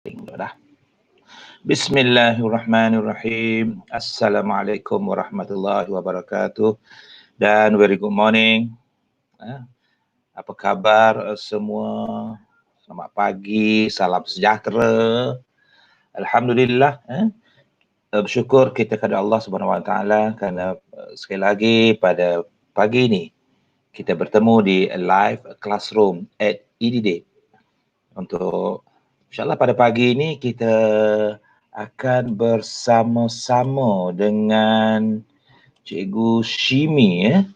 Dah. Bismillahirrahmanirrahim. Assalamualaikum warahmatullahi wabarakatuh. Dan very good morning. Apa khabar semua? Selamat pagi, salam sejahtera. Alhamdulillah. Bersyukur kita kepada Allah Subhanahu Wa Taala kerana sekali lagi pada pagi ini kita bertemu di live classroom at Edidik. Untuk InsyaAllah pada pagi ini kita akan bersama-sama dengan Cikgu Syimee,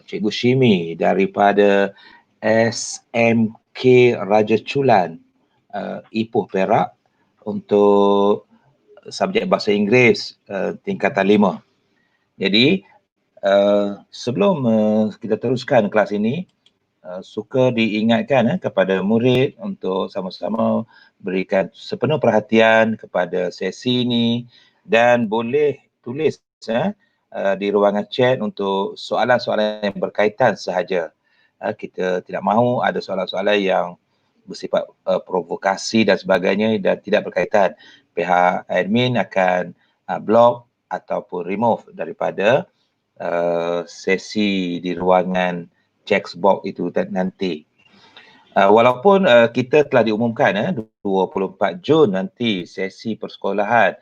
Cikgu Syimee daripada SMK Raja Chulan, Ipoh, Perak, untuk subjek Bahasa Inggeris tingkatan 5. Jadi sebelum kita teruskan kelas ini, suka diingatkan kepada murid untuk sama-sama berikan sepenuh perhatian kepada sesi ini dan boleh tulis di ruangan chat untuk soalan-soalan yang berkaitan sahaja. Kita tidak mahu ada soalan-soalan yang bersifat provokasi dan sebagainya dan tidak berkaitan. Pihak admin akan block ataupun remove daripada sesi di ruangan check box itu nanti. Walaupun kita telah diumumkan 24 Jun nanti sesi persekolahan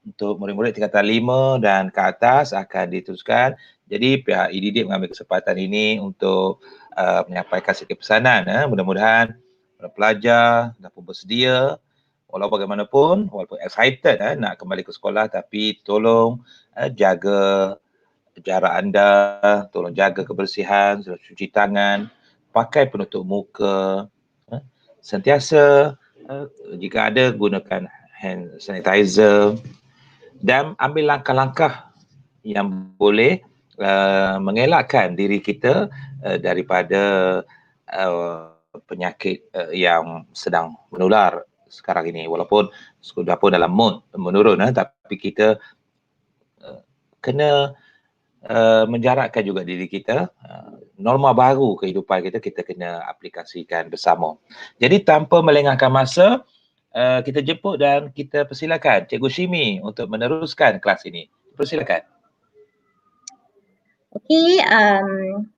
untuk murid-murid tingkatan 5 dan ke atas akan diteruskan. Jadi pihak Edidik mengambil kesempatan ini untuk menyampaikan sedikit pesanan. Mudah-mudahan pelajar dah pun bersedia, walau bagaimanapun, walaupun excited nak kembali ke sekolah, tapi tolong jaga jarak anda, tolong jaga kebersihan, cuci tangan, pakai penutup muka, sentiasa jika ada gunakan hand sanitizer dan ambil langkah-langkah yang boleh mengelakkan diri kita daripada penyakit yang sedang menular sekarang ini. Walaupun sudah pun dalam mood menurun, tapi kita kena menjarakkan juga diri kita. Norma baru kehidupan kita kena aplikasikan bersama. Jadi tanpa melengahkan masa, kita jemput dan kita persilakan Cikgu Syimee untuk meneruskan kelas ini. Persilakan. Okay,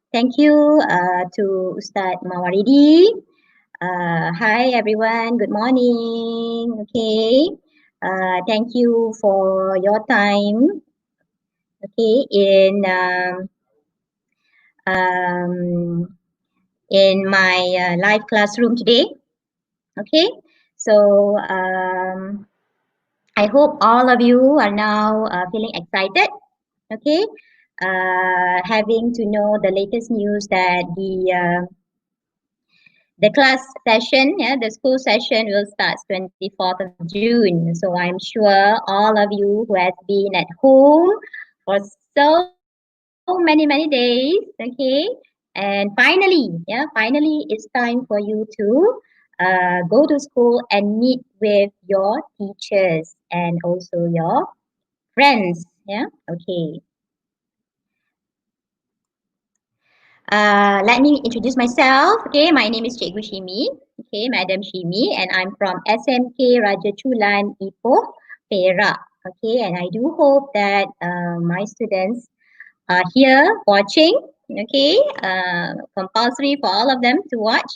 thank you to Ustaz Mawaridi. Hi everyone, good morning. Okay, thank you for your time. Okay, in my live classroom today. Okay, so I hope all of you are now feeling excited. Okay, having to know the latest news that the class session, the school session will start 24th of June. So I'm sure all of you who has been at home for so many days, okay, and finally it's time for you to go to school and meet with your teachers and also your friends. Okay. Let me introduce myself. Okay, my name is Cikgu Syimee. Okay, Madam Syimee, and I'm from SMK Raja Chulan, Ipoh, Perak. Okay, and I do hope that my students are here watching. Okay, compulsory for all of them to watch.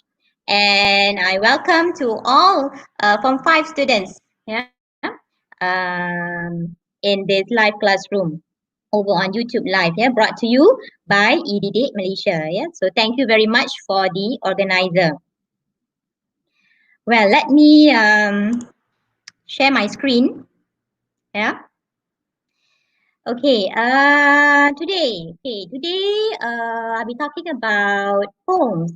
And I welcome to all from 5 students. In this live classroom over on YouTube Live, brought to you by Edidik Malaysia. So thank you very much for the organizer. Well, let me share my screen. Okay, today I'll be talking about poems.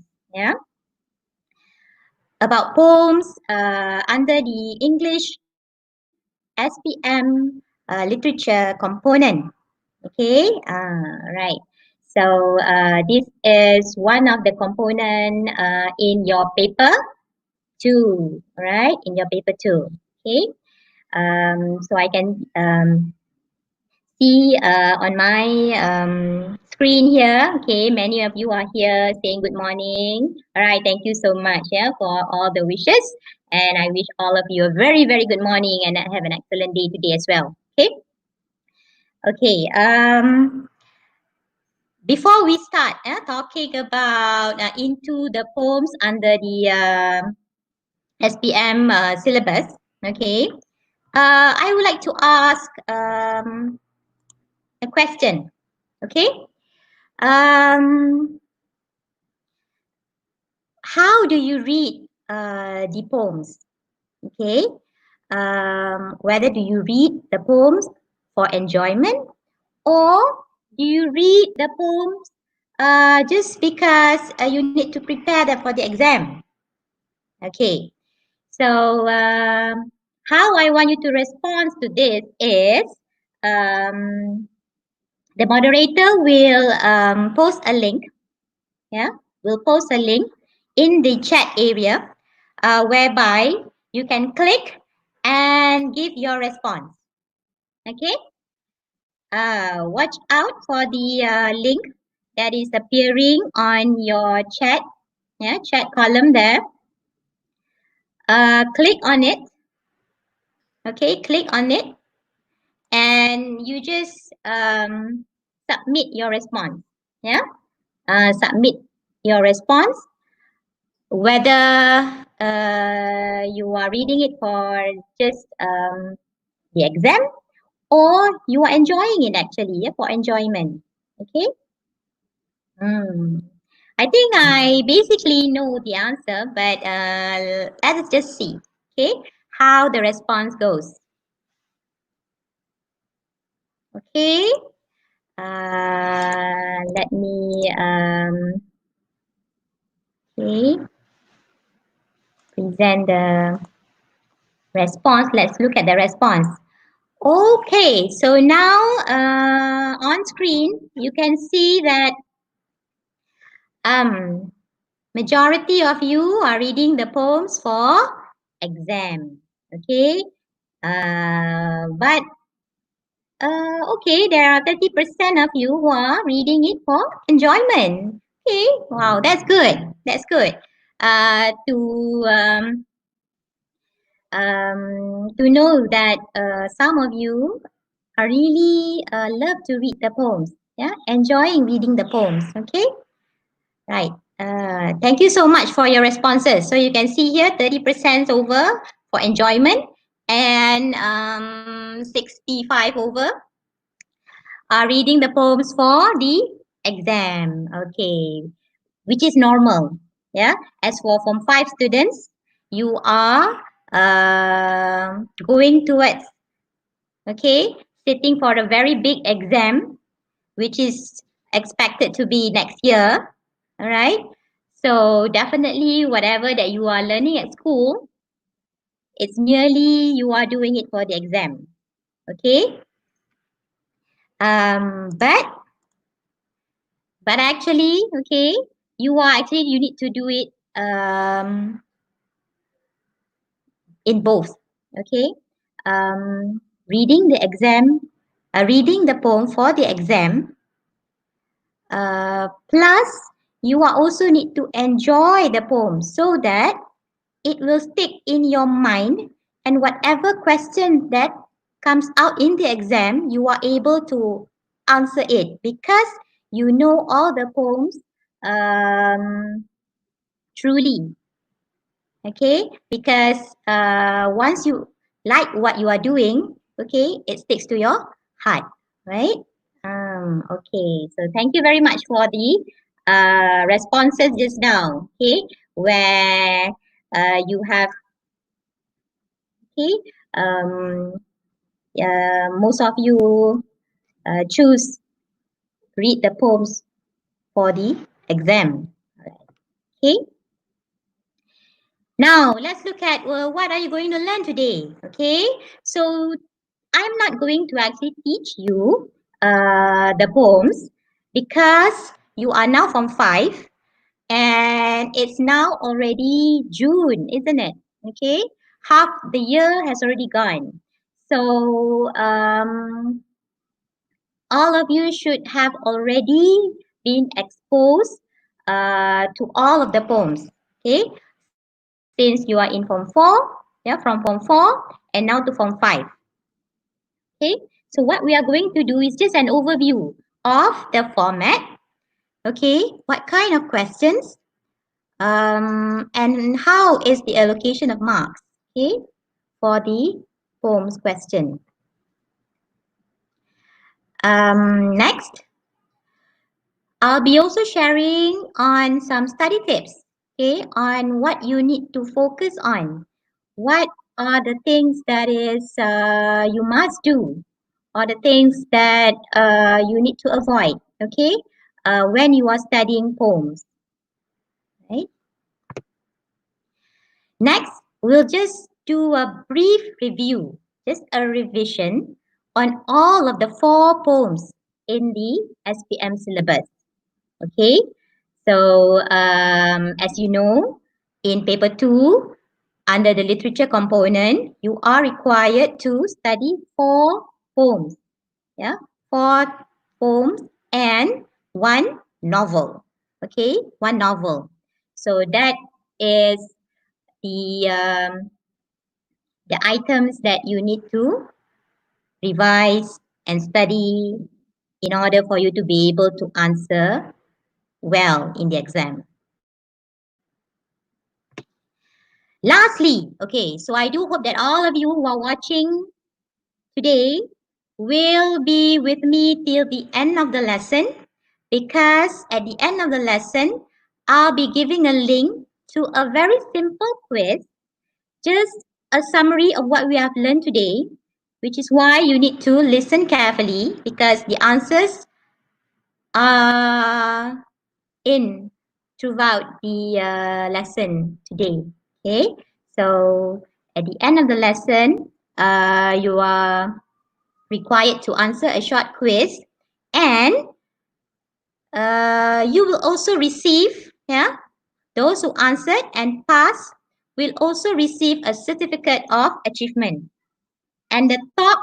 About poems under the English SPM literature component. Okay, right. So this is one of the component in your paper 2, right? In your paper 2. Okay. So I can see on my screen here. Okay, many of you are here saying good morning. All right, thank you so much for all the wishes. And I wish all of you a very, very good morning and have an excellent day today as well. Okay. Okay. Before we start talking about into the poems under the SPM syllabus, okay, I would like to ask a question. Okay. How do you read the poems? Okay. Whether do you read the poems for enjoyment, or do you read the poems just because you need to prepare them for the exam? Okay. So how I want you to respond to this is the moderator will post a link. Yeah, we'll post a link in the chat area whereby you can click and give your response. Okay. Watch out for the link that is appearing on your chat, chat column there. Click on it. Okay, click on it, and you just submit your response. Yeah, submit your response, whether you are reading it for just the exam, or you are enjoying it actually, for enjoyment. Okay. I think I basically know the answer, but let's just see, okay, how the response goes. Okay. Let me okay, present the response. Let's look at the response. Okay, so now on screen you can see that majority of you are reading the poems for exam. Okay, but okay, there are 30% of you who are reading it for enjoyment. Okay, wow, that's good. That's good. To know that some of you are really love to read the poems. Yeah, enjoying reading the poems. Okay, right. Thank you so much for your responses. So you can see here 30% over for enjoyment and 65 over are reading the poems for the exam. Okay, which is normal. Yeah. As for Form 5 students, you are going towards, okay, sitting for a very big exam, which is expected to be next year. All right. So definitely whatever that you are learning at school, it's merely you are doing it for the exam. Okay. But actually, okay, you need to do it in both. Okay. Reading the exam, reading the poem for the exam, plus you are also need to enjoy the poem so that it will stick in your mind, and whatever question that comes out in the exam, you are able to answer it because you know all the poems truly. Okay, because once you like what you are doing, okay, it sticks to your heart, right? Okay, so thank you very much for the responses just now. Okay, where you have, okay, most of you choose read the poems for the exam. Okay. Now let's look at what are you going to learn today. Okay, so I'm not going to actually teach you the poems because you are now from 5 and it's now already June, isn't it? Okay, half the year has already gone. So all of you should have already been exposed to all of the poems. Okay, since you are in Form 4, yeah, from Form 4 and now to Form 5. Okay, so what we are going to do is just an overview of the format. Okay, what kind of questions and how is the allocation of marks, okay, for the poems question. Next, I'll be also sharing on some study tips, okay, on what you need to focus on. What are the things that is you must do, or the things that you need to avoid, okay, when you are studying poems, right? Next, we'll just do a brief review, just a revision on all of the 4 poems in the SPM syllabus. Okay, so as you know, in paper 2, under the literature component, you are required to study 4 poems. Yeah, 4 poems and 1 novel. Okay, 1 novel. So that is the items that you need to revise and study in order for you to be able to answer well in the exam. Lastly, okay, so I do hope that all of you who are watching today will be with me till the end of the lesson, because at the end of the lesson, I'll be giving a link to a very simple quiz, just a summary of what we have learned today, which is why you need to listen carefully, because the answers are in throughout the lesson today. Okay, so at the end of the lesson, you are required to answer a short quiz, and you will also receive, yeah, those who answered and passed will also receive a certificate of achievement. And the top,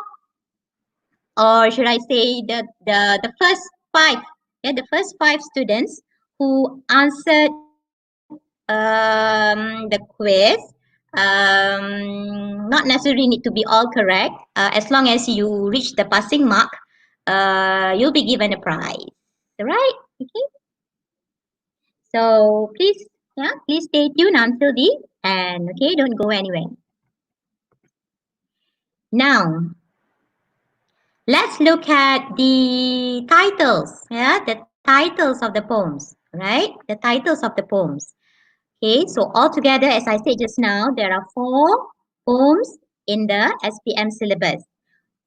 or should I say the first 5, yeah, the first 5 students who answered the quiz, not necessarily need to be all correct. As long as you reach the passing mark, you'll be given a prize. Right? Okay. So please, yeah, please stay tuned until the end. Okay, don't go anywhere. Now, let's look at the titles. Yeah, the titles of the poems. Right? The titles of the poems. Okay, so altogether, as I said just now, there are 4 poems in the SPM syllabus.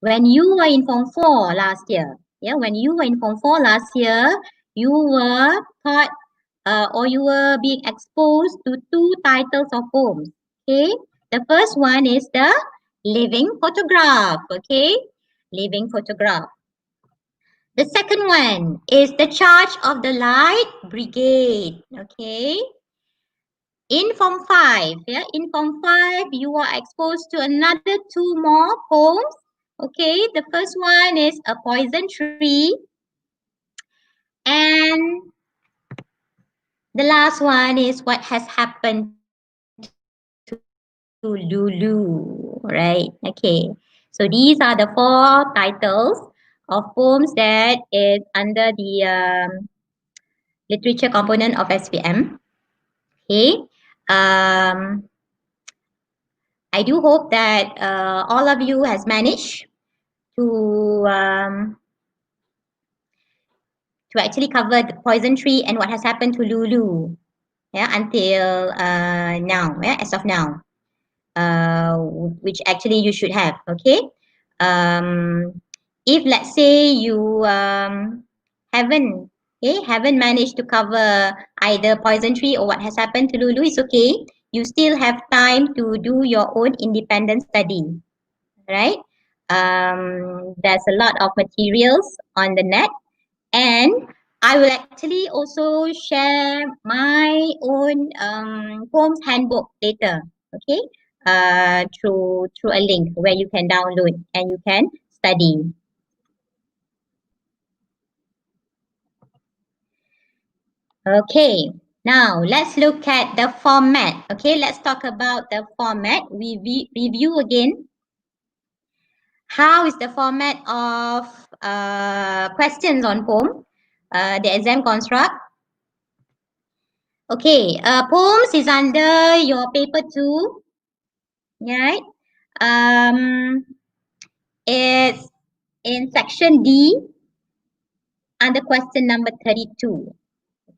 When you were in Form 4 last year, yeah, when you were in Form 4 last year, you were taught or you were being exposed to 2 titles of poems. Okay, the first one is the living photograph. Okay, living photograph. The second one is the charge of the light brigade. Okay. In Form 5, yeah, in Form 5, you are exposed to another 2 more poems. Okay, the first one is a poison tree, and the last one is what has happened to Lulu, right? Okay, so these are the 4 titles of poems that is under the literature component of SPM. Okay, I do hope that all of you has managed to actually cover the poison tree and what has happened to Lulu, yeah, until now, yeah, as of now, which actually you should have. Okay, if let's say you haven't managed to cover either poison tree or what has happened to Lulu, it's okay. You still have time to do your own independent study, right? There's a lot of materials on the net, and I will actually also share my own poems handbook later, okay? Through a link where you can download and you can study. Okay, Now, let's look at the format. Okay, let's talk about the format. We review again. How is the format of questions on poem, the exam construct? Okay, poems is under your paper 2, right? It's in section D under question number 32.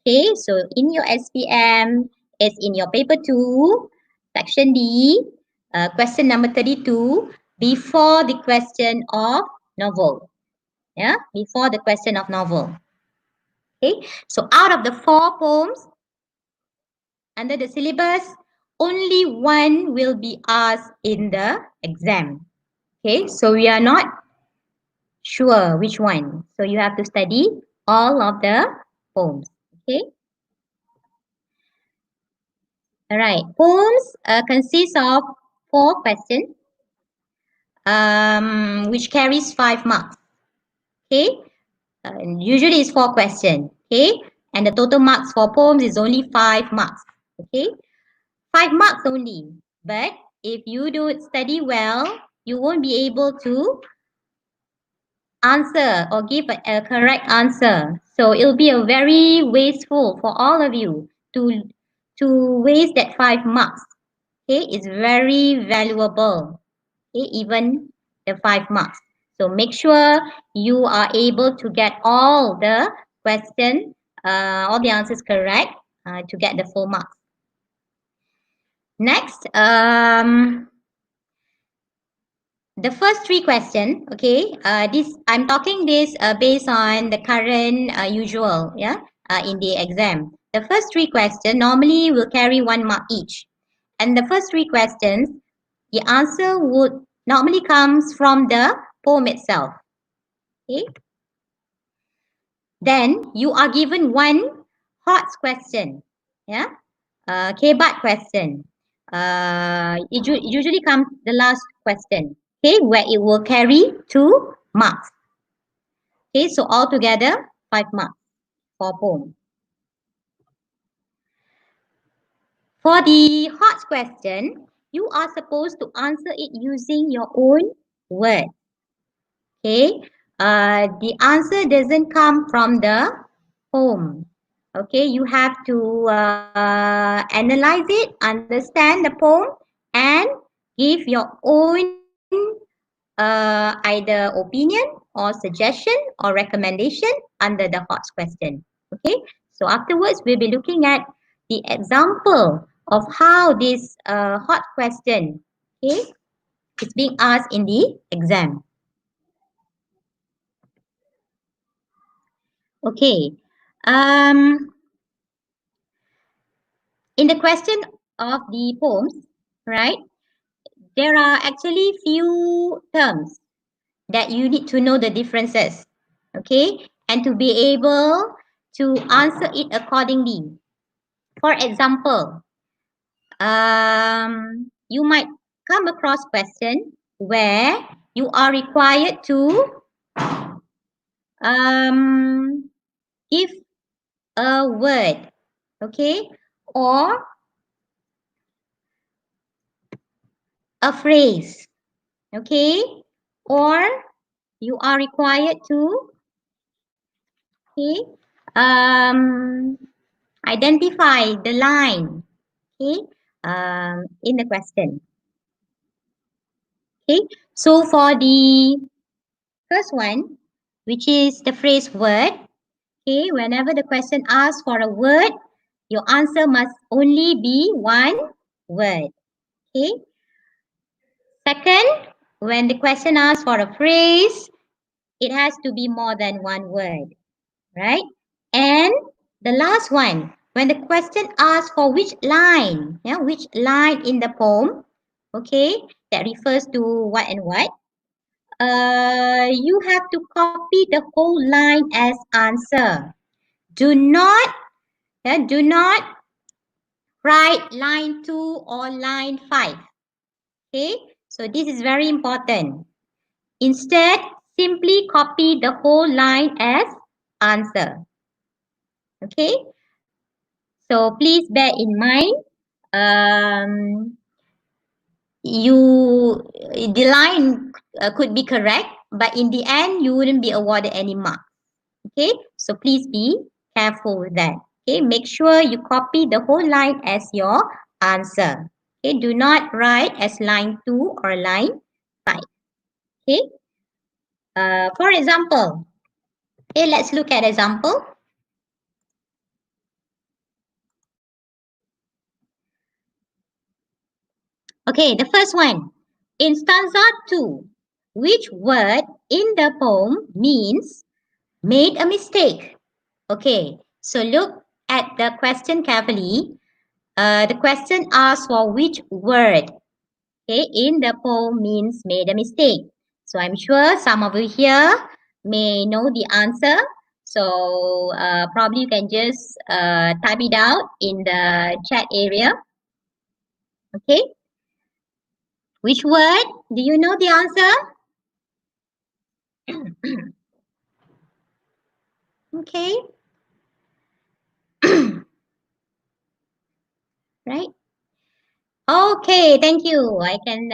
Okay, so in your SPM, it's in your paper 2, section D, question number 32, before the question of novel. Yeah, before the question of novel. Okay, so out of the 4 poems under the syllabus, only one will be asked in the exam. Okay, so we are not sure which one. So you have to study all of the poems. Okay. All right. Poems consist of 4 questions, which carries 5 marks. Okay. Usually it's 4 questions. Okay. And the total marks for poems is only 5 marks. Okay. 5 marks only. But if you don't study well, you won't be able to answer or give a correct answer. So it'll be a very wasteful for all of you to waste that 5 marks. Okay, it's very valuable. Okay, even the 5 marks. So make sure you are able to get all the questions, all the answers correct to get the full marks. Next, the first 3 questions, okay, I'm talking this based on the current usual, yeah, in the exam. The first 3 questions normally will carry 1 mark each. And the first 3 questions, the answer would normally comes from the poem itself. Okay. Then you are given 1 hot question, yeah, kebat question. It usually comes the last question. Okay, where it will carry 2 marks. Okay, so altogether 5 marks for poem. For the hot question, you are supposed to answer it using your own words. Okay, the answer doesn't come from the poem. Okay, you have to analyze it, understand the poem, and give your own either opinion or suggestion or recommendation under the hot question. Okay, so afterwards we'll be looking at the example of how this hot question, okay, is being asked in the exam. Okay, in the question of the poems, right, there are actually few terms that you need to know the differences, okay, and to be able to answer it accordingly. For example, you might come across question where you are required to give a word, okay, or a phrase, okay, or you are required to, okay, identify the line, okay, in the question. Okay, so for the first one, which is the phrase word, okay, whenever the question asks for a word, your answer must only be 1 word. Okay. Second, when the question asks for a phrase, it has to be more than 1 word, right? And the last one, when the question asks for which line, yeah, which line in the poem, okay, that refers to what and what, you have to copy the whole line as answer. Do not write line 2 or line 5. Okay, so this is very important. Instead, simply copy the whole line as answer. Okay, So please bear in mind, the line could be correct, but in the end, you wouldn't be awarded any mark. Okay, so please be careful with that. Okay, make sure you copy the whole line as your answer. Okay, do not write as line 2 or line 5. Okay, for example, okay, let's look at example. Okay, the first one. In stanza 2, which word in the poem means made a mistake? Okay, so look at the question carefully. The question asks for which word, okay, in the poem means made a mistake. So I'm sure some of you here may know the answer. So probably you can just type it out in the chat area. Okay. Which word? Do you know the answer? Okay. Right. Okay, thank you. I can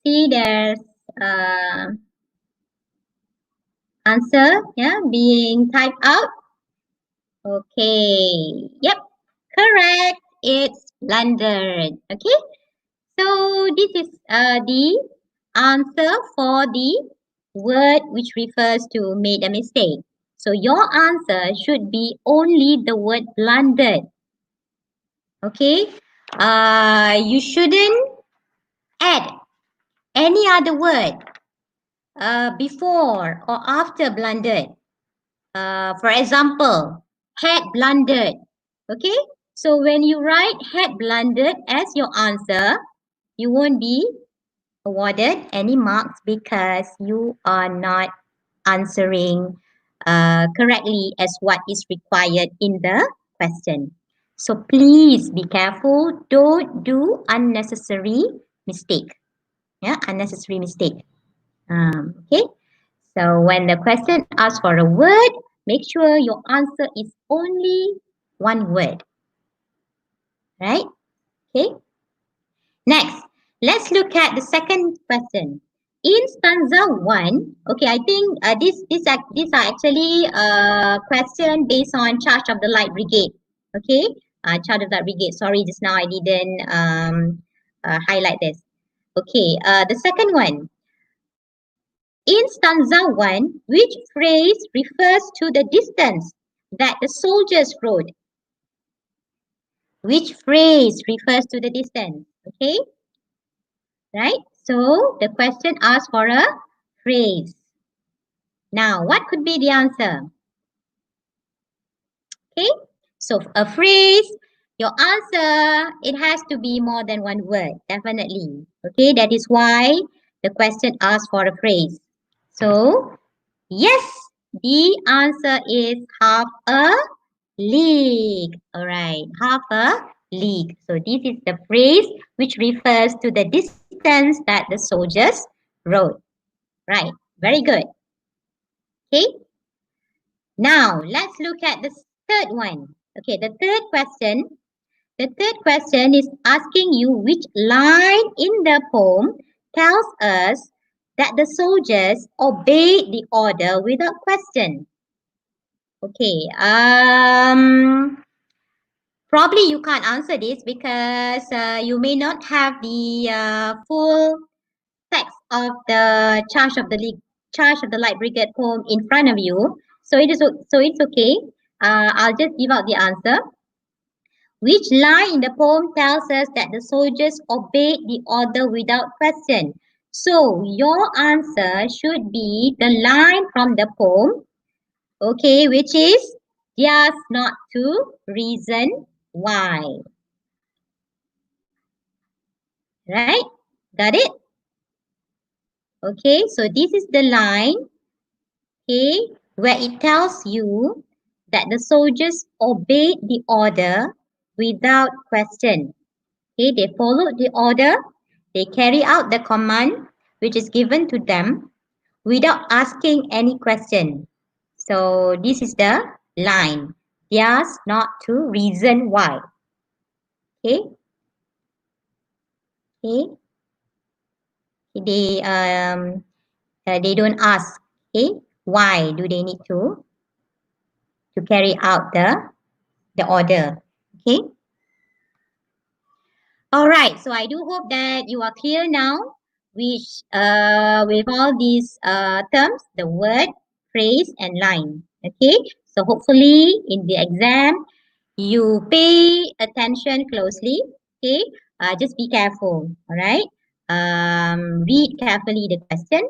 see there's answer, yeah, being typed out. Okay. Yep. Correct. It's London. Okay. So this is the answer for the word which refers to made a mistake. So your answer should be only the word blundered. Okay. You shouldn't add any other word before or after blundered. For example, had blundered. Okay. So when you write had blundered as your answer, you won't be awarded any marks because you are not answering correctly as what is required in the question. So please be careful. Don't do unnecessary mistake. Yeah, unnecessary mistake. Okay. So when the question asks for a word, make sure your answer is only one word. Right? Okay. Next, let's look at the second question. In stanza 1, okay, I think these are actually question based on Charge of the Light Brigade. Okay, Charge of the Light Brigade. Sorry, just now I didn't highlight this. Okay, the second one. In stanza 1, which phrase refers to the distance that the soldiers rode? Which phrase refers to the distance? Okay. Right? So the question asks for a phrase. Now, what could be the answer? Okay, so a phrase, your answer, it has to be more than one word, definitely. Okay, that is why the question asks for a phrase. So, yes, the answer is half a league. All right, half a league. So this is the phrase which refers to the distance that the soldiers rode. Right, very good. Okay, now let's look at the third one. Okay, the third question. The third question is asking you which line in the poem tells us that the soldiers obeyed the order without question. Okay, probably you can't answer this because you may not have the full text of the Charge of the Light Brigade poem in front of you. So it's okay. I'll just give out the answer. Which line in the poem tells us that the soldiers obeyed the order without question? So your answer should be the line from the poem, okay, which is just not to reason why. Right? Got it? Okay, so this is the line, okay, where it tells you that the soldiers obeyed the order without question. Okay, they followed the order, they carry out the command which is given to them without asking any question. So this is the line. asked not to reason why. Okay. Okay. They don't ask. Okay. Why do they need to carry out the order? Okay. All right. So I do hope that you are clear now, with all these terms, the word, phrase, and line. Okay. So hopefully in the exam you pay attention closely. Okay. Just be careful. All right. Read carefully the question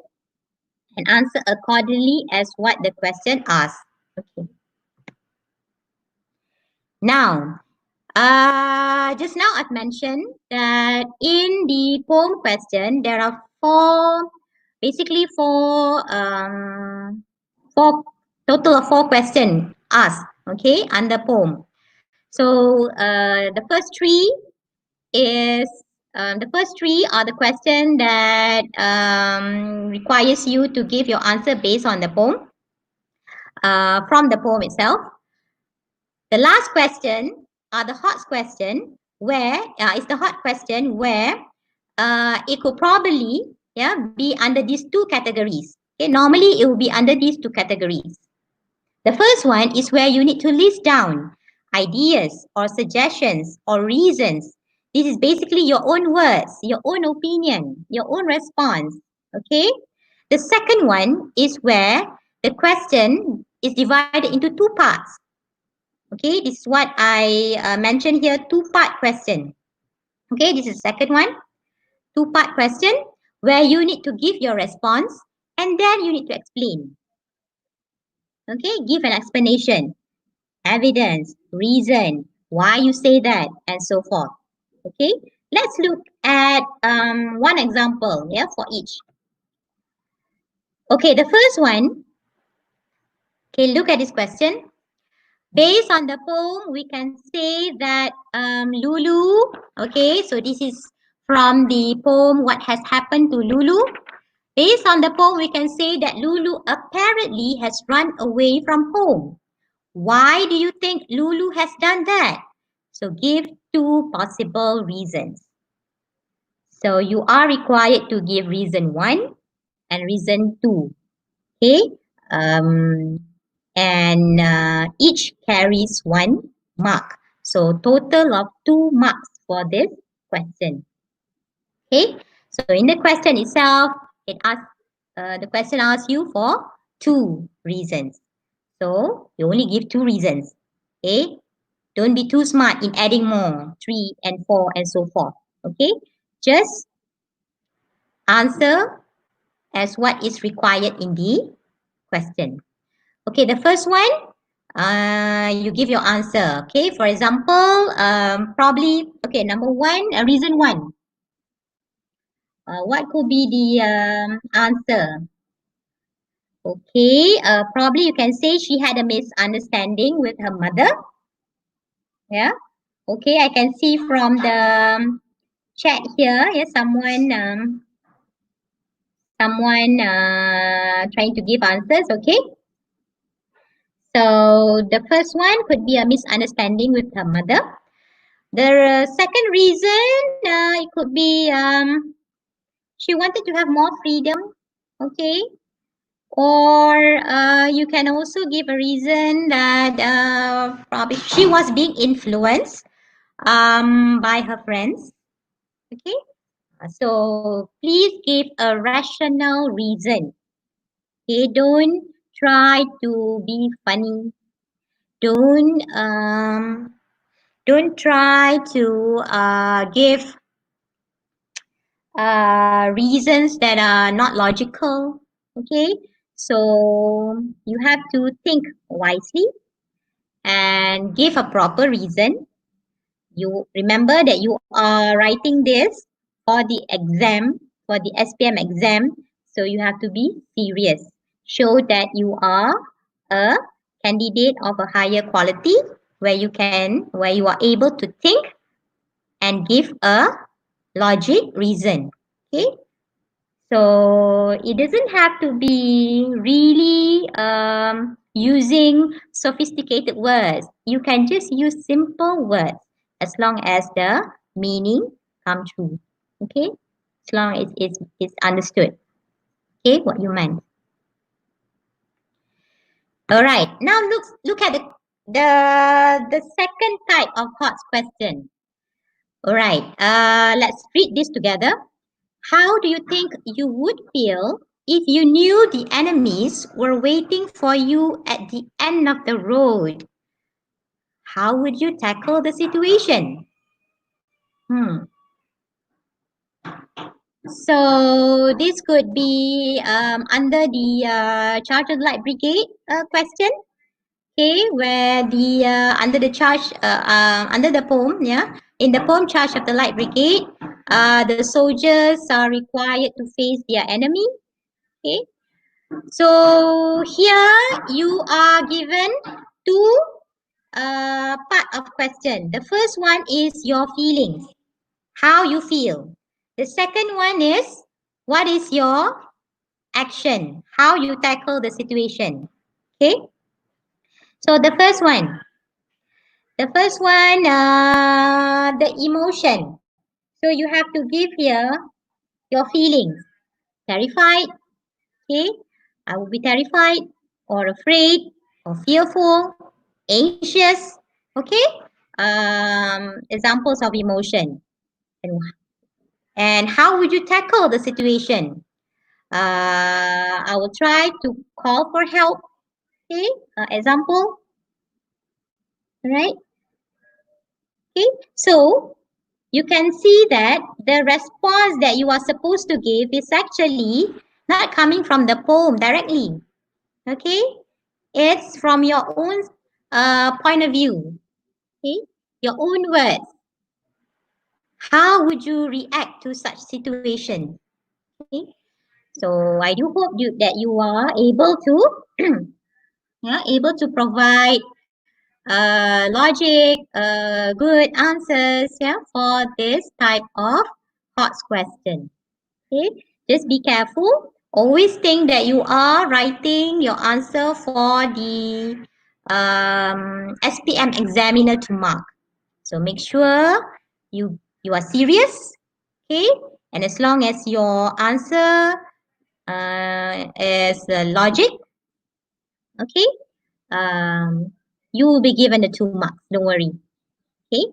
and answer accordingly as what the question asks. Okay. Now, just now I've mentioned that in the poem question there are four total of 4 questions asked. Okay, under poem. So the first three are the question that requires you to give your answer based on the poem, from the poem itself. The last question are the hot question, where it's the hot question where it could probably be under these 2 categories. Okay, normally it will be under these 2 categories. The first one is where you need to list down ideas or suggestions or reasons. This is basically your own words, your own opinion, your own response. Okay. The second one is where the question is divided into 2 parts. Okay, this is what I mentioned here, 2-part question. Okay, this is the second one, 2-part question where you need to give your response and then you need to explain. Okay, give an explanation, evidence, reason, why you say that, and so forth. Okay, let's look at one example for each. Okay, the first one, okay, look at this question. Based on the poem, we can say that Lulu, okay, so this is from the poem What Has Happened to Lulu. Based on the poem, we can say that Lulu apparently has run away from home. Why do you think Lulu has done that? So give 2 possible reasons. So you are required to give reason 1 and reason 2. Okay. And each carries 1 mark. So total of 2 marks for this question. Okay. So in the question itself, the question asks you for 2 reasons. So you only give 2 reasons. Okay. Don't be too smart in adding more, 3 and 4 and so forth. Okay. Just answer as what is required in the question. Okay, the first one, you give your answer. Okay, for example, probably, okay, number 1, reason 1. What could be the answer? Okay, probably you can say she had a misunderstanding with her mother. Yeah. Okay, I can see from the chat here, someone trying to give answers. Okay. So the first one could be a misunderstanding with her mother. The second reason, it could be she wanted to have more freedom. Okay. Or you can also give a reason that probably she was being influenced by her friends. Okay. So please give a rational reason. Okay. Don't try to be funny. Don't try to give reasons that are not logical. Okay, so you have to think wisely and give a proper reason. You remember that you are writing this for the exam, for the SPM exam, so you have to be serious. Show that you are a candidate of a higher quality where you are able to think and give a logic reason. Okay, so it doesn't have to be really using sophisticated words. You can just use simple words as long as the meaning come true. Okay, as long as it's understood. Okay, what you meant. All right. Now look at the second type of COTS question. All right. Let's read this together. How do you think you would feel if you knew the enemies were waiting for you at the end of the road? How would you tackle the situation? So this could be under the Chartered Light Brigade question. Okay, where the under the poem, yeah, in the poem Charge of the Light Brigade, the soldiers are required to face their enemy. Okay, so here you are given two part of question. The first one is your feelings, how you feel. The second one is what is your action, how you tackle the situation. Okay, so the first one, the emotion. So you have to give here your feelings. Terrified, okay? I will be terrified or afraid or fearful, anxious, okay? Examples of emotion. And how would you tackle the situation? I will try to call for help, okay? Example, right? Okay, so you can see that the response that you are supposed to give is actually not coming from the poem directly. Okay, it's from your own point of view. Okay, your own words. How would you react to such situation? Okay, so I do hope that you are able to able to provide logic, good answers, for this type of COTS question. Okay, just be careful. Always think that you are writing your answer for the SPM examiner to mark. So make sure you are serious. Okay, and as long as your answer is logic, okay, you will be given the 2 marks. Don't worry. Okay.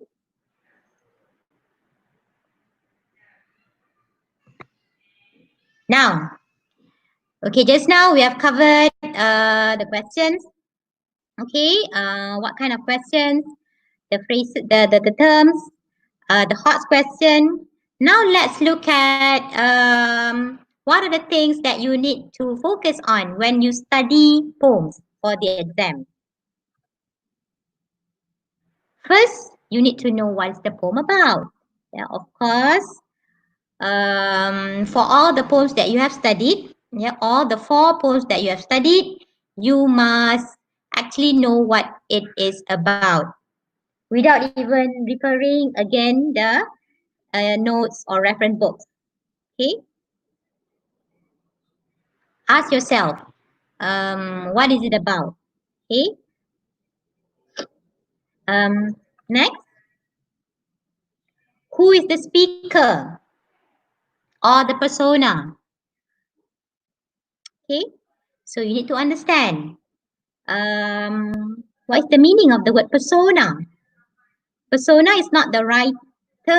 Now, okay, just now we have covered the questions. Okay, what kind of questions? The phrase, the terms, the HOTS question. Now let's look at what are the things that you need to focus on when you study poems for the exam. First, you need to know what is the poem about. Yeah, of course, for all the poems that you have studied, all the 4 poems that you have studied, you must actually know what it is about without even referring again the notes or reference books. Okay, ask yourself, what is it about? Okay, next, who is the speaker or the persona? Okay, so you need to understand what is the meaning of the word persona. Persona is not the writer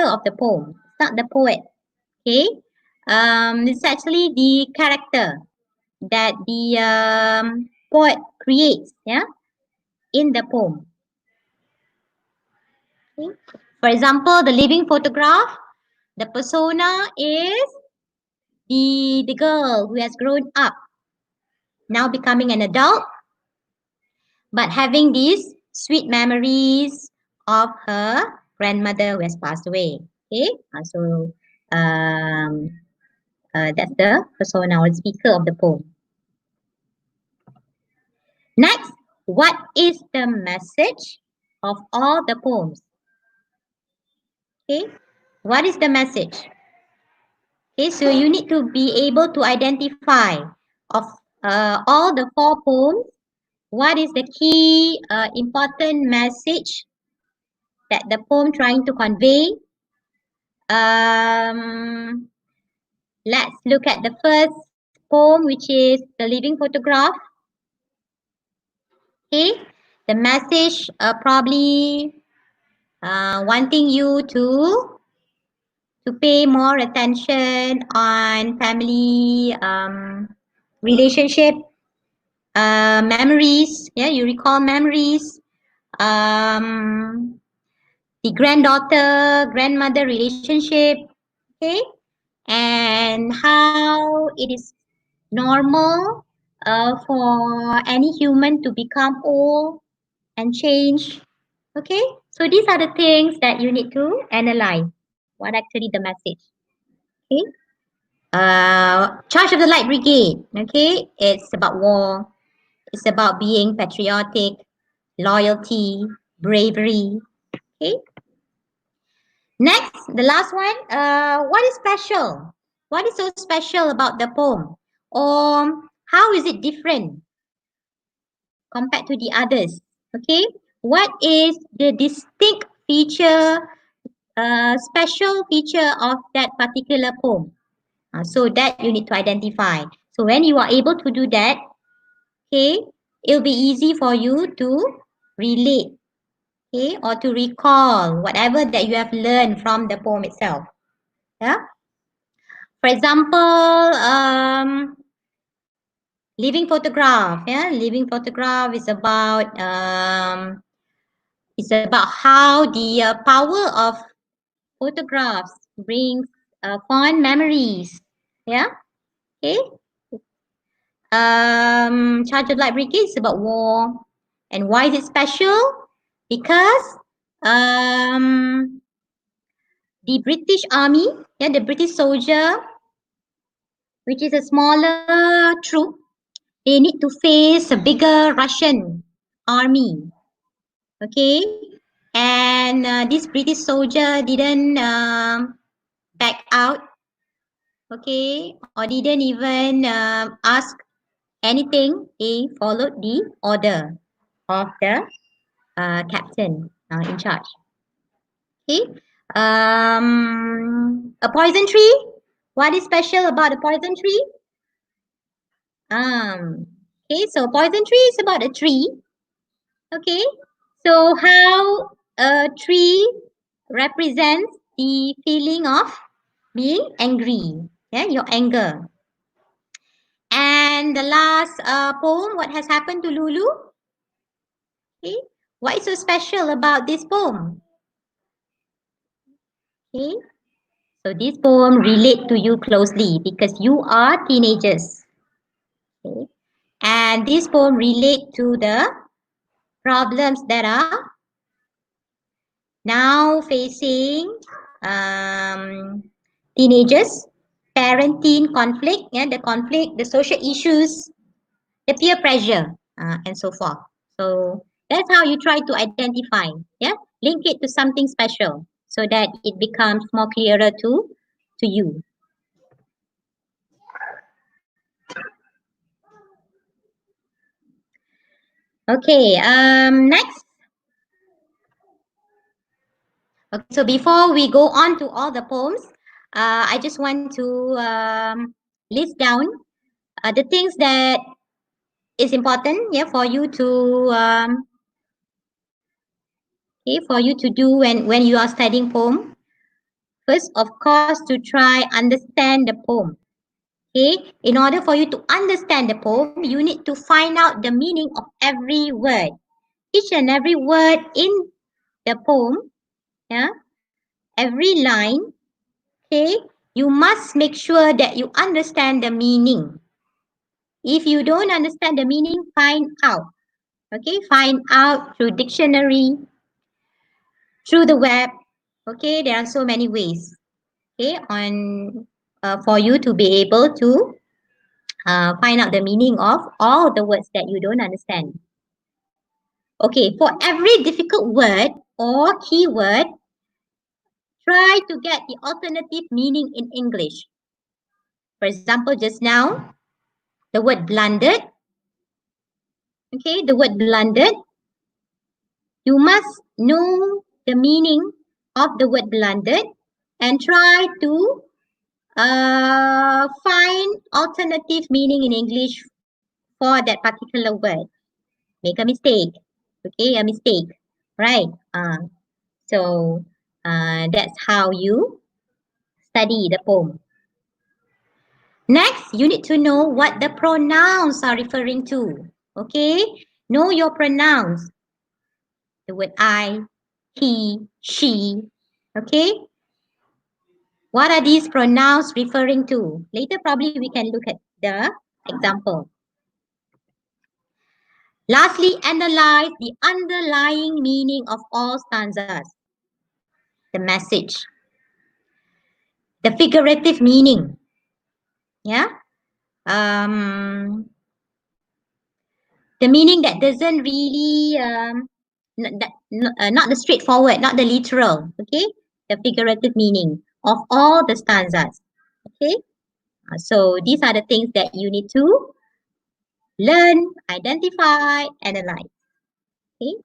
of the poem. It's not the poet. Okay. It's actually the character that the poet creates, in the poem. Okay. For example, the living photograph, the persona is the girl who has grown up, now becoming an adult, but having these sweet memories of her grandmother who has passed away. Okay, so that's the persona or speaker of the poem. Next, what is the message of all the poems? Okay, what is the message? Okay, so you need to be able to identify of all the 4 poems, what is the key important message that the poem trying to convey? Let's look at the first poem, which is the living photograph. Okay, the message probably wanting you to pay more attention on family relationship, memories. Yeah, you recall memories. The granddaughter, grandmother relationship. Okay, and how it is normal for any human to become old and change. Okay, so these are the things that you need to analyze. What actually the message? Okay, Charge of the Light Brigade. Okay, it's about war. It's about being patriotic, loyalty, bravery. Okay. Next, the last one. What is special? What is so special about the poem? Or how is it different compared to the others? Okay. What is the distinct feature, special feature of that particular poem? So that you need to identify. So when you are able to do that, okay, it'll be easy for you to relate, okay, or to recall whatever that you have learned from the poem itself. Yeah. For example, living photograph. Yeah, living photograph is about how the power of photographs brings fond memories. Yeah. Okay. Charge of Light Brigade is about war. And why is it special? Because the British Army, yeah, the British soldier, which is a smaller troop, they need to face a bigger Russian army. Okay, and this British soldier didn't back out. Okay, or didn't even ask anything. They followed the order of the captain in charge. Okay, a poison tree. What is special about a poison tree? Okay, so poison tree is about a tree. Okay, so how a tree represents the feeling of being angry. Yeah, your anger. And the last poem, what has happened to Lulu? Okay, what is so special about this poem? Okay, so this poem relate to you closely because you are teenagers. Okay, and this poem relate to the problems that are now facing teenagers, parent-teen conflict, yeah, the conflict, the social issues, the peer pressure, and so forth. So that's how you try to identify, yeah, link it to something special so that it becomes more clearer to you. Okay, next. Okay, so before we go on to all the poems, I just want to list down the things that is important, yeah, for you to do when you are studying poem. First, of course, to try understand the poem. Okay, in order for you to understand the poem, you need to find out the meaning of every word. Each and every word in the poem, yeah, every line, okay, you must make sure that you understand the meaning. If you don't understand the meaning, find out. Okay, find out through dictionary, through the web. Okay, there are so many ways. Okay, on for you to be able to find out the meaning of all the words that you don't understand. Okay, for every difficult word or keyword, try to get the alternative meaning in English. For example, just now, the word blundered. Okay, the word blended. You must know the meaning of the word blended and try to find alternative meaning in English for that particular word. Make a mistake. Okay, a mistake. Right. So that's how you study the poem. Next, you need to know what the pronouns are referring to. Okay, know your pronouns. The word I, he, she. Okay, what are these pronouns referring to? Later, probably we can look at the example. Lastly, analyze the underlying meaning of all stanzas. The message. The figurative meaning. Yeah. The meaning that doesn't really, not the straightforward, not the literal. Okay. The figurative meaning of all the stanzas. Okay. So these are the things that you need to learn, identify, analyze. Okay.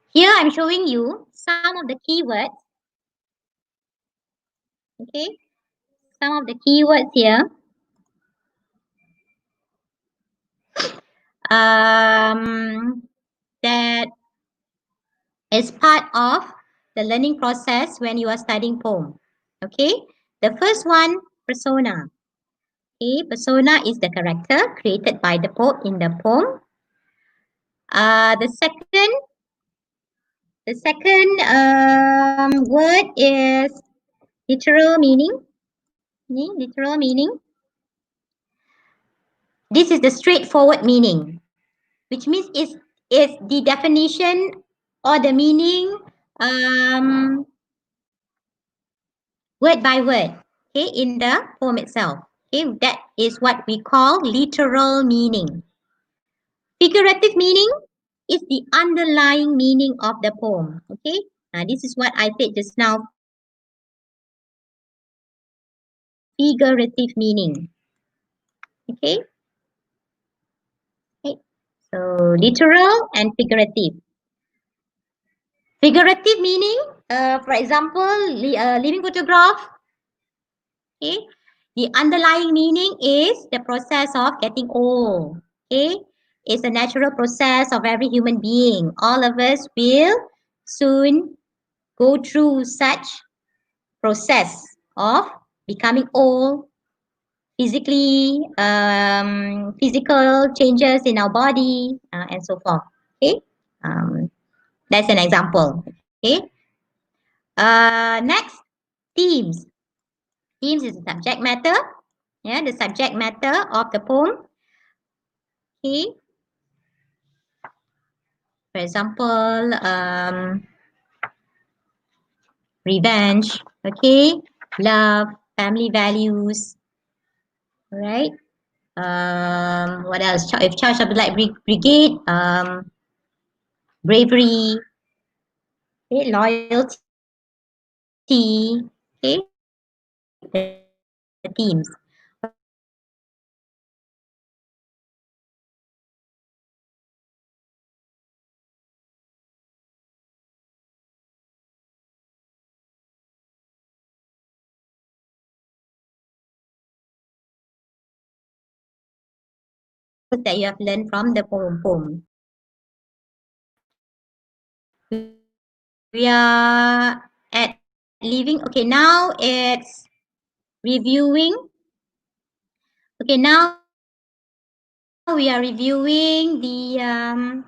Here I'm showing you some of the keywords. Okay. Some of the keywords here. That is part of the learning process when you are studying poem. Okay. The first one, persona. Okay. Persona is the character created by the poet in the poem. The second word is literal meaning. Literal meaning. This is the straightforward meaning, which means it's the definition or the meaning word by word, okay, in the poem itself. Okay, that is what we call literal meaning. Figurative meaning is the underlying meaning of the poem. Okay, this is what I said just now. Figurative meaning. Okay. Okay. So literal and figurative. Figurative meaning, for example, living photograph. Okay. The underlying meaning is the process of getting old. Okay. It's a natural process of every human being. All of us will soon go through such process of becoming old, physically, physical changes in our body, and so forth. Okay. That's an example. Okay. Next, themes. Themes is the subject matter. Yeah, the subject matter of the poem. Okay. For example, revenge. Okay. Love, family values. Right. What else? If Charge of the Light Brigade, bravery. Okay. Loyalty. Okay. The themes. That you have learned from the poem. We are at living. Okay, now it's reviewing. Okay, now we are reviewing the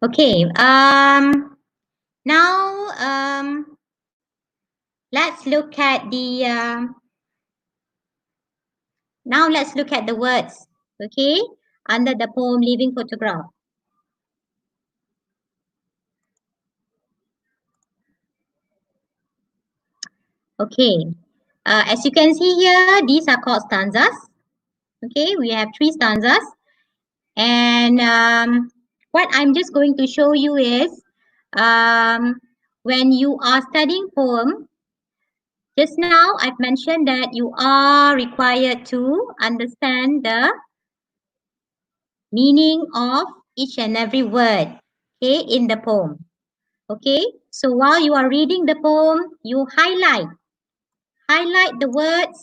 okay, now let's look at the now let's look at the words. Okay, under the poem Living Photograph. Okay, as you can see here, these are called stanzas. Okay, we have 3 stanzas. And what I'm just going to show you is when you are studying poem, just now I've mentioned that you are required to understand the meaning of each and every word, okay, in the poem. Okay, so while you are reading the poem, you highlight the words.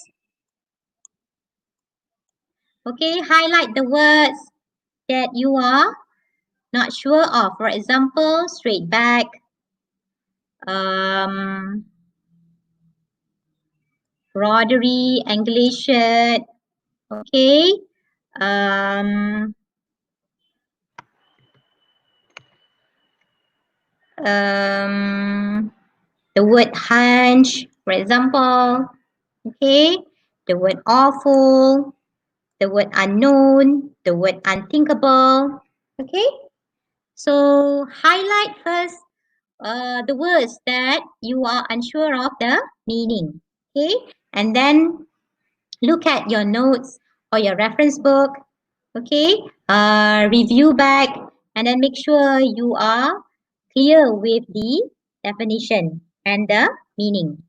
Okay, highlight the words that you are not sure of. For example, straight back, broderie, angulation, okay, the word hunch, for example, okay, the word awful, the word unknown, the word unthinkable, okay. So highlight first the words that you are unsure of the meaning, okay, and then look at your notes or your reference book, okay, review back, and then make sure you are clear with the definition and the meaning.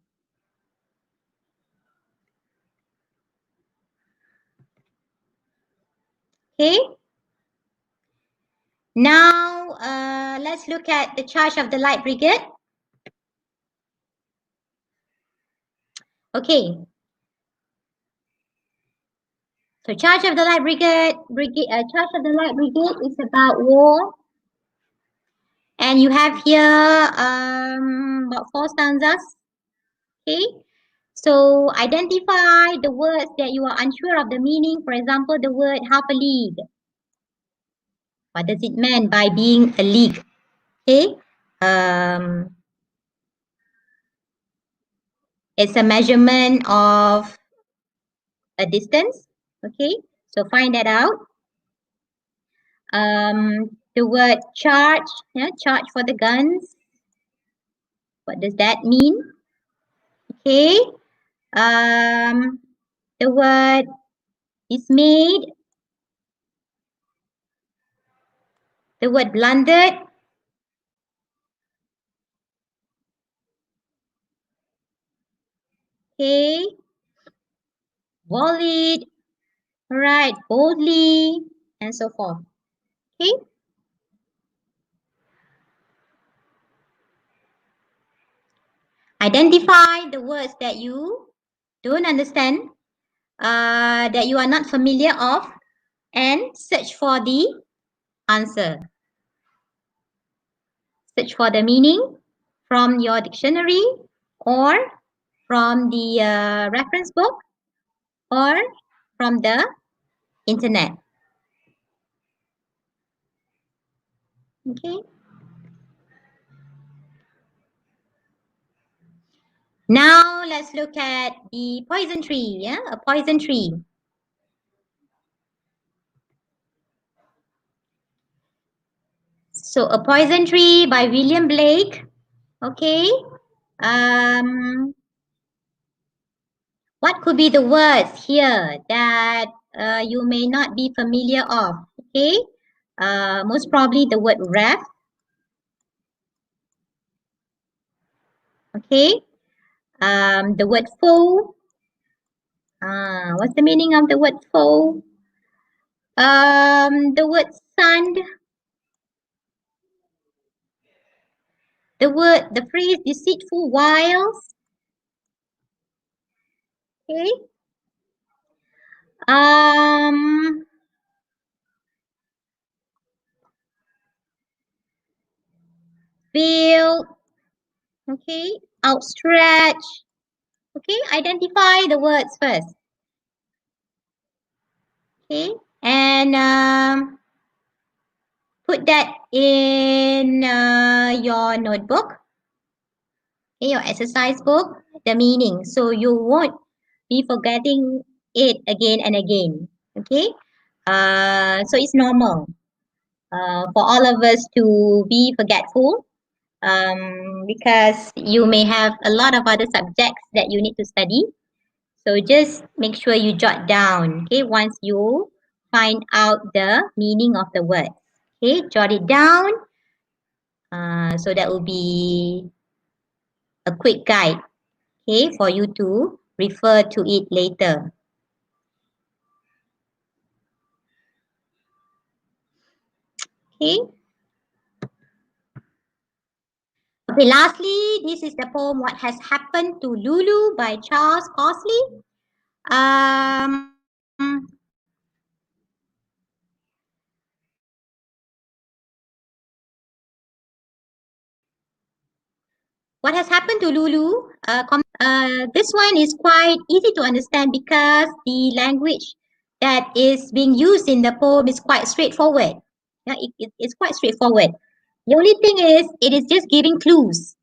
Okay. Now, let's look at the charge of the Light Brigade. Okay. So, charge of the Light Brigade, charge of the Light Brigade is about war. And you have here about 4 stanzas. Okay. So, identify the words that you are unsure of the meaning. For example, the word half a league. What does it mean by being a league? Okay. It's a measurement of a distance. Okay. So, find that out. The word charge, yeah, charge for the guns. What does that mean? Okay. The word dismayed. The word blundered. Okay. Volleyed. All right. Boldly, and so forth. Okay. Identify the words that you don't understand, that you are not familiar of, and search for the answer. Search for the meaning from your dictionary or from the reference book or from the internet. Okay. Now let's look at the poison tree. Yeah, a poison tree. So, A Poison Tree by William Blake. Okay. What could be the words here that you may not be familiar of? Okay. Most probably the word ref. Okay. The word foe. What's the meaning of the word foe? The word sun. The phrase deceitful wiles. Okay. Veil. Okay. Outstretch. Okay. Identify the words first. Okay. And put that in your notebook. Okay, your exercise book, the meaning. So you won't be forgetting it again and again. Okay. So it's normal for all of us to be forgetful because you may have a lot of other subjects that you need to study. So just make sure you jot down, okay, once you find out the meaning of the word. Okay, jot it down. So that will be a quick guide, okay, for you to refer to it later. Okay. Okay, lastly, this is the poem What Has Happened to Lulu by Charles Parsley. What has happened to Lulu? This one is quite easy to understand because the language that is being used in the poem is quite straightforward. Yeah, it's quite straightforward. The only thing is, it is just giving clues.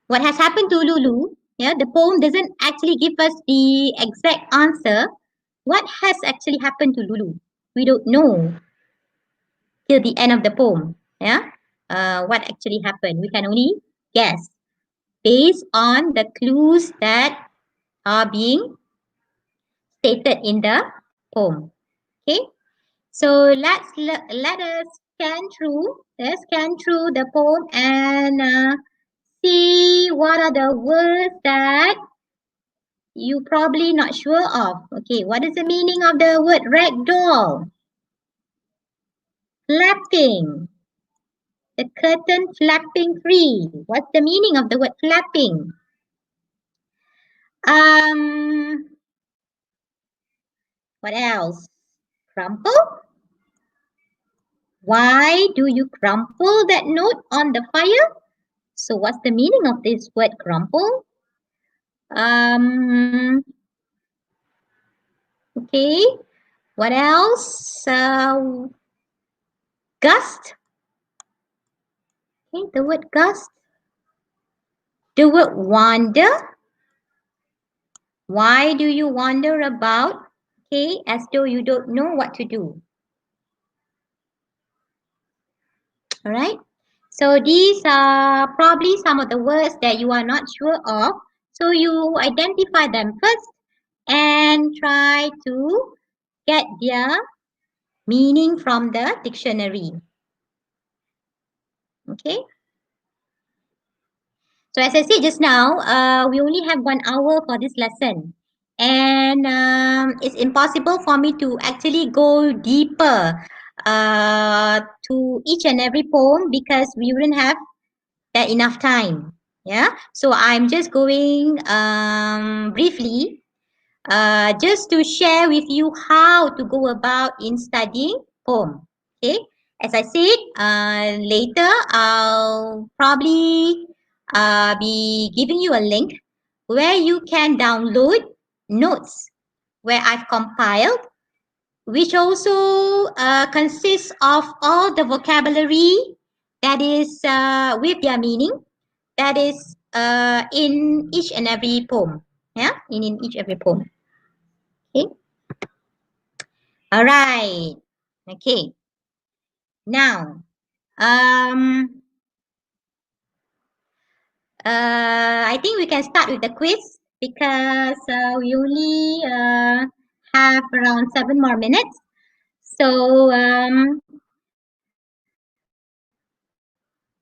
What has happened to Lulu? Yeah, the poem doesn't actually give us the exact answer. What has actually happened to Lulu? We don't know till the end of the poem. Yeah, what actually happened? We can only guess based on the clues that are being stated in the poem. Okay, so let us scan through. Let's scan through the poem and see what are the words that you probably not sure of. Okay, what is the meaning of the word ragdoll? Flapping. The curtain flapping free. What's the meaning of the word flapping? What else? Crumple. Why do you crumple that note on the fire? So what's the meaning of this word crumple? Okay, what else? Gust. Okay, the word gust. The word wander. Why do you wander about? Okay, as though you don't know what to do. All right. So these are probably some of the words that you are not sure of. So you identify them first and try to get their meaning from the dictionary. Okay. So as I said just now, we only have 1 hour for this lesson. And it's impossible for me to actually go deeper to each and every poem because we wouldn't have that enough time. Yeah. So I'm just going briefly just to share with you how to go about in studying poem. Okay. As I said, later I'll probably be giving you a link where you can download notes where I've compiled, which also consists of all the vocabulary that is with their meaning, that is in each and every poem. Yeah, in each and every poem. Okay. All right. Okay. Now, I think we can start with the quiz because we only have around 7 more minutes. So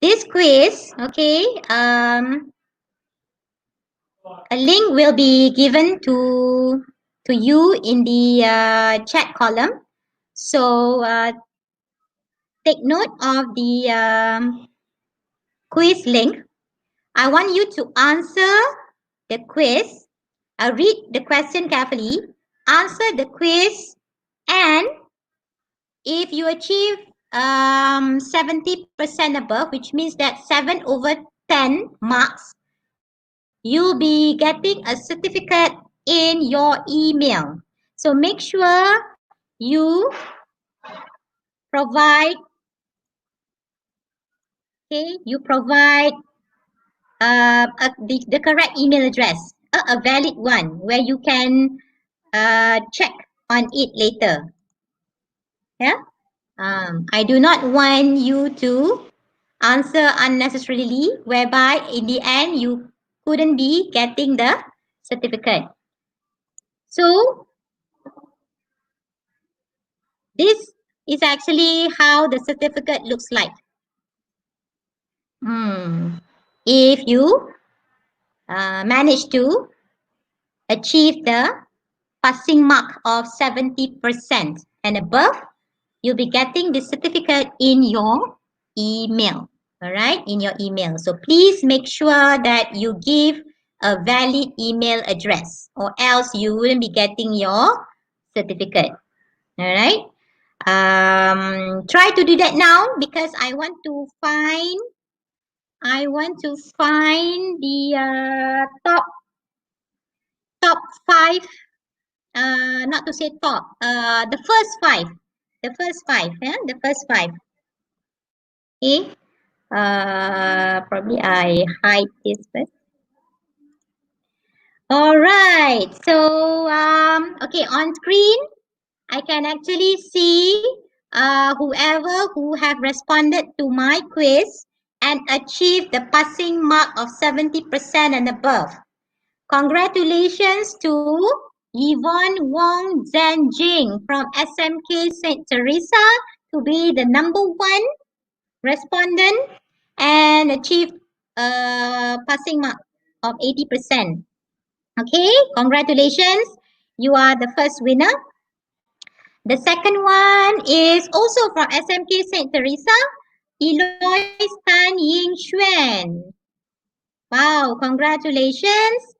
this quiz, okay, a link will be given to you in the chat column. So take note of the quiz link. I want you to answer the quiz. Read the question carefully, answer the quiz, and if you achieve 70% above, which means that 7 over 10 marks, you'll be getting a certificate in your email. So make sure you provide, okay, you provide the correct email address, a valid one where you can check on it later. Yeah. I do not want you to answer unnecessarily, whereby in the end you couldn't be getting the certificate. So this is actually how the certificate looks like. If you manage to achieve the passing mark of 70% and above, you'll be getting the certificate in your email. All right, in your email. So please make sure that you give a valid email address, or else you wouldn't be getting your certificate. All right. Try to do that now, because I want to find the top 5. Not to say top. The first 5. The first 5. Yeah, the first 5. Okay. Probably I hide this first. All right. So okay, on screen I can actually see whoever who have responded to my quiz and achieved the passing mark of 70% and above. Congratulations to Yvonne Wong Zanjing from SMK St. Teresa to be the number 1 respondent and achieved a passing mark of 80%. Okay, congratulations. You are the first winner. The second one is also from SMK St. Teresa, Eloise Tan Ying Xuan. Wow, congratulations.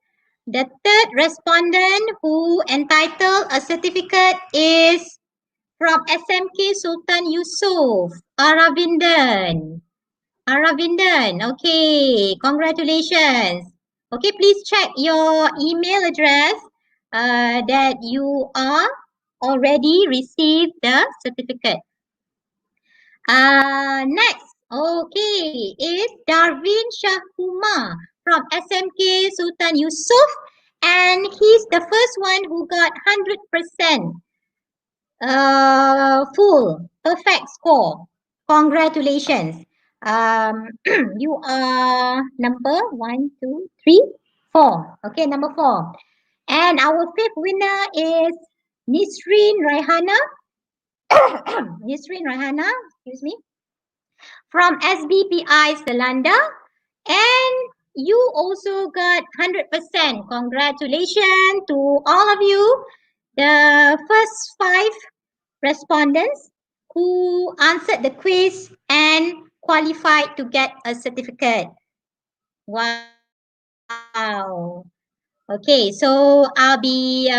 The third respondent who entitled a certificate is from SMK Sultan Yusof, Aravindan. Aravindan, okay, congratulations. Okay, please check your email address that you are already received the certificate. Next, okay, is Darwin Shahuma from SMK Sultan Yusof, and he's the first one who got 100% full perfect score. Congratulations. You are number 1, 2, 3, 4. Okay, number 4. And our fifth winner is Nisreen Raihana. Nisreen Raihana, excuse me, from SBPI Selanda. And you also got 100%. Congratulations to all of you. The first 5 respondents who answered the quiz and qualified to get a certificate. Wow. Okay, so I'll be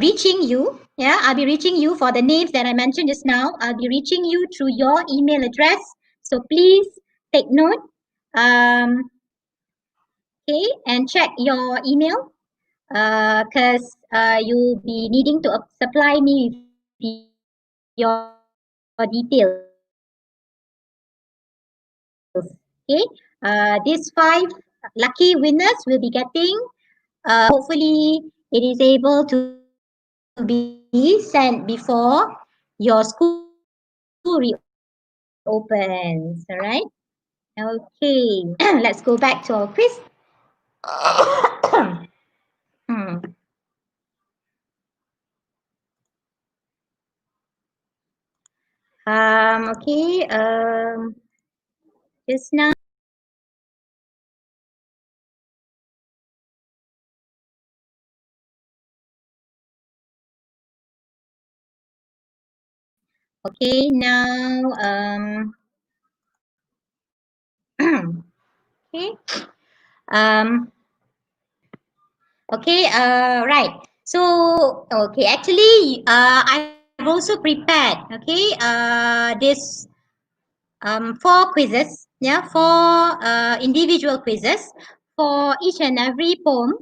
reaching you. Yeah, I'll be reaching you for the names that I mentioned just now. I'll be reaching you through your email address. So please take note. Okay, and check your email because you'll be needing to supply me with your details. Okay, these 5 lucky winners will be getting. Hopefully, it is able to be sent before your school reopens. All right. Okay, let's go back to our quiz. Okay. Just now. Okay, now okay. Okay, right. So okay, actually I've also prepared this 4 quizzes, yeah, 4 individual quizzes for each and every poem.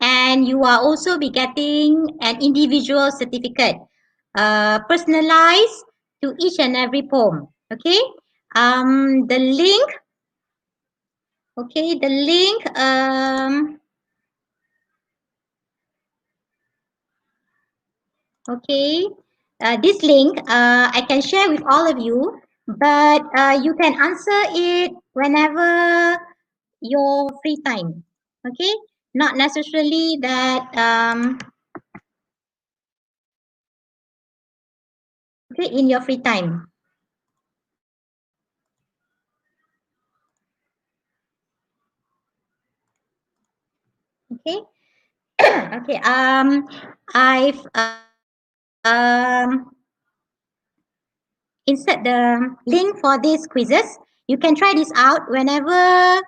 And you are also be getting an individual certificate, personalized to each and every poem. Okay, the link. Okay, the link. Okay, this link I can share with all of you, but you can answer it whenever your free time. Okay, not necessarily that okay, in your free time. Okay. Okay. I've insert the link for these quizzes. You can try this out whenever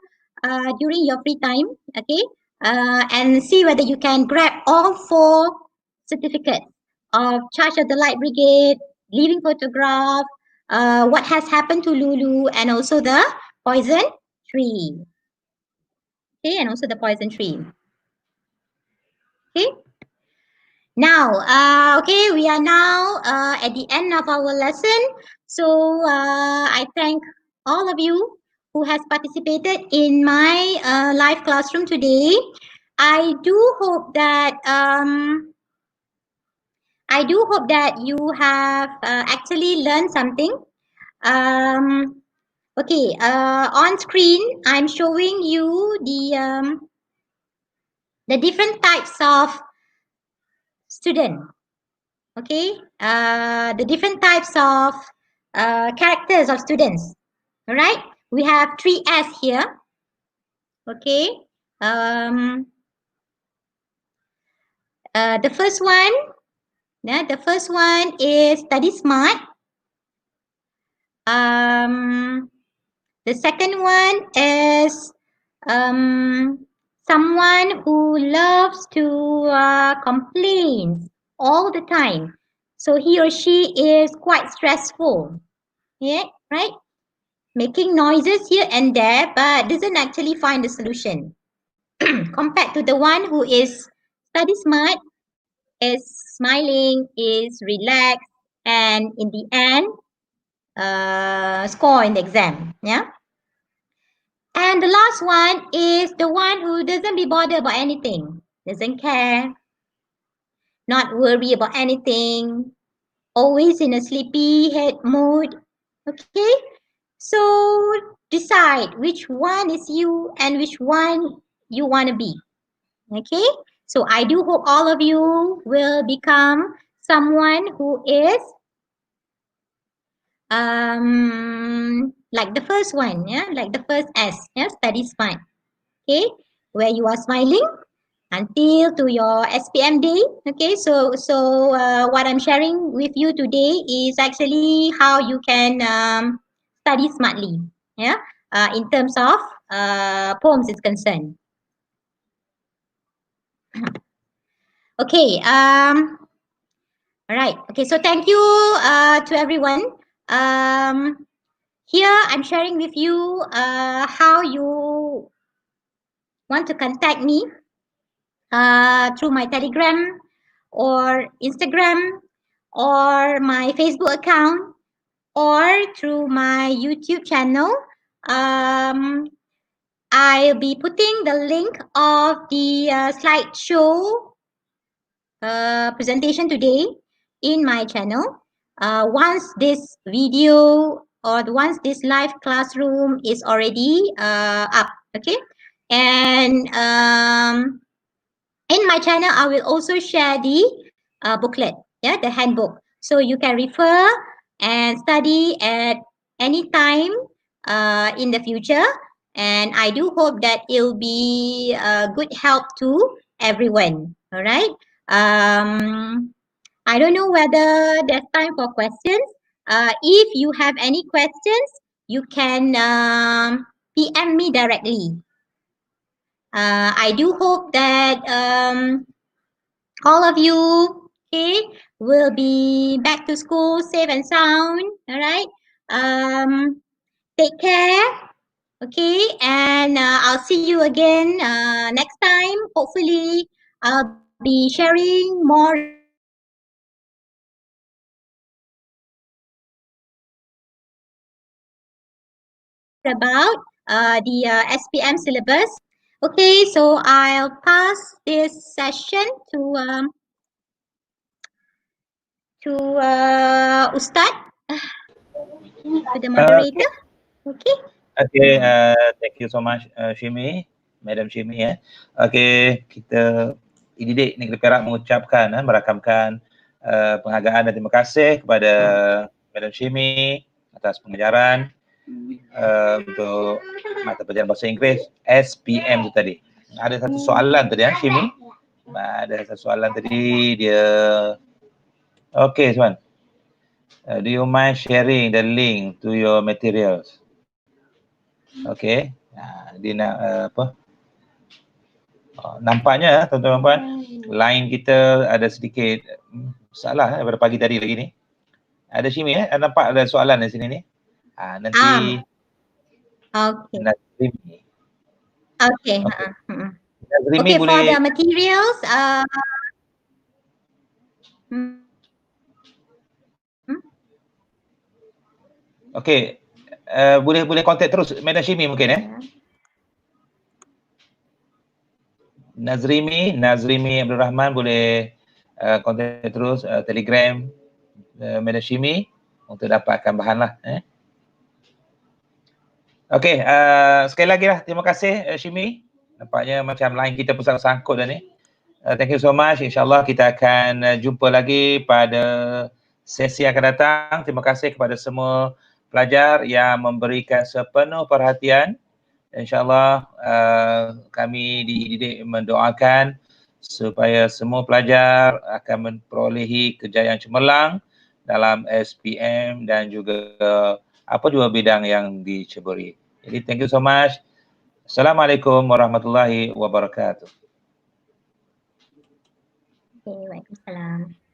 during your free time. Okay. And see whether you can grab all 4 certificates of Charge of the Light Brigade, Living Photograph, What Has Happened to Lulu, and also the Poison Tree. Okay, and also the Poison Tree. Okay. Now, okay, we are now at the end of our lesson. So I thank all of you who has participated in my live classroom today. I do hope that you have actually learned something. Okay, on screen I'm showing you the different types of student. Okay, the different types of characters of students. All right, we have 3S here. Okay, the first one, the first one is study smart. The second one is someone who loves to complain all the time. So he or she is quite stressful. Yeah, right? Making noises here and there, but doesn't actually find the solution. Compared to the one who is study smart, is smiling, is relaxed, and in the end, score in the exam. Yeah. And the last one is the one who doesn't be bothered about anything, doesn't care, not worry about anything, always in a sleepy head mood. Okay, so decide which one is you and which one you want to be. Okay, so I do hope all of you will become someone who is like the first one, yeah, like the first S, yeah, study smart. Okay, where you are smiling until to your SPM day. Okay, so what I'm sharing with you today is actually how you can study smartly. Yeah, in terms of poems is concerned. Okay. All right. Okay. So thank you to everyone. Here I'm sharing with you how you want to contact me through my Telegram or Instagram or my Facebook account or through my YouTube channel. I'll be putting the link of the slideshow presentation today in my channel. Once this video or once this live classroom is already up, okay? And in my channel, I will also share the booklet, yeah, the handbook. So you can refer and study at any time in the future. And I do hope that it will be a good help to everyone. All right. I don't know whether there's time for questions. If you have any questions, you can PM me directly. I do hope that all of you, okay, will be back to school safe and sound. All right. Take care. Okay, and I'll see you again next time. Hopefully, I'll be sharing more about the SPM syllabus. Okay, so I'll pass this session to to Ustaz, to the moderator. Okay. Okay, thank you so much Syimee, Madam Syimee ya. Okay, kita Edidik Negeri Perak mengucapkan merakamkan penghargaan dan terima kasih kepada Madam Syimee atas pengajaran untuk mata pelajaran bahasa Inggeris SPM tu tadi. Ada satu soalan tadi Syimee. Ada satu soalan tadi dia. Okay, Tuan. Do you mind sharing the link to your materials? Okay. Dia nak apa? Nampaknya tuan-tuan dan puan, line kita ada sedikit salah daripada pagi tadi lagi ni. Ada Syimee nampak ada soalan di sini ni. Nanti Okay. Nazrimi. Okay. Okay. Nazrimi Okay, boleh. for the materials, Okay, boleh contact terus Madam Syimee mungkin Nazrimi Abdul Rahman boleh contact terus Telegram Madam Syimee untuk dapatkan bahan lah. Okay, sekali lagi lah terima kasih Syimee. Nampaknya macam line kita pun sangat sangkut dah ni. Thank you so much. InsyaAllah kita akan jumpa lagi pada sesi yang akan datang. Terima kasih kepada semua pelajar yang memberikan sepenuh perhatian. InsyaAllah kami di Edidik mendoakan supaya semua pelajar akan memperolehi kejayaan cemerlang dalam SPM dan juga apa juga bidang yang diceburi. Jadi thank you so much. Assalamualaikum warahmatullahi wabarakatuh. Waalaikumsalam.